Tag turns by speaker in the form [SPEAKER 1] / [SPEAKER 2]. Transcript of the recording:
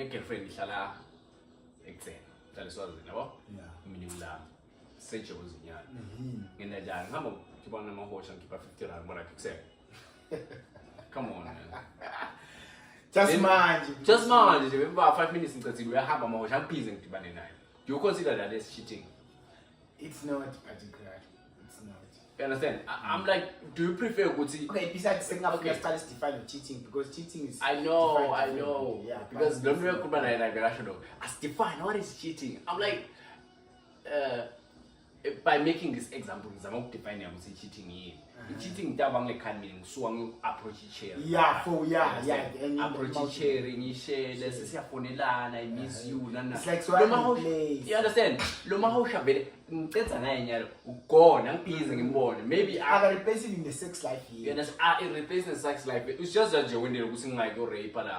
[SPEAKER 1] girlfriend ihlala ekuseni hlala eSwazini yabo
[SPEAKER 2] Yeah.
[SPEAKER 1] mina ngilami sejozi nyana ngena njani ngihamba ngibona amahosha ngikhipha 50 rand bona ekuseni come on man.
[SPEAKER 2] Just
[SPEAKER 1] manje nje beba 5 minutes ngicethile uyahamba amahosha angibhizi ngidibane naye. Do you consider that as cheating?
[SPEAKER 2] It's not particular. It's not.
[SPEAKER 1] You understand? I'm like, do you prefer ukuthi
[SPEAKER 2] Okay, besides saying okay, start define cheating because cheating is
[SPEAKER 1] I know.
[SPEAKER 2] Yeah,
[SPEAKER 1] because don't we could like I should know. As define what is cheating. I'm like by making this example, I'm going to define what cheating is. Cheating tabang like can mean so ang approach share.
[SPEAKER 2] Yeah,
[SPEAKER 1] approach sharing, share, let's say phonelana, I miss you, nana.
[SPEAKER 2] It's like so
[SPEAKER 1] you understand? Loma how shabere, that's an anya, go, and pleasing in born. Maybe
[SPEAKER 2] I replace it in the sex life here.
[SPEAKER 1] You understand? I replace the sex life. It's just that when they're losing like your rape and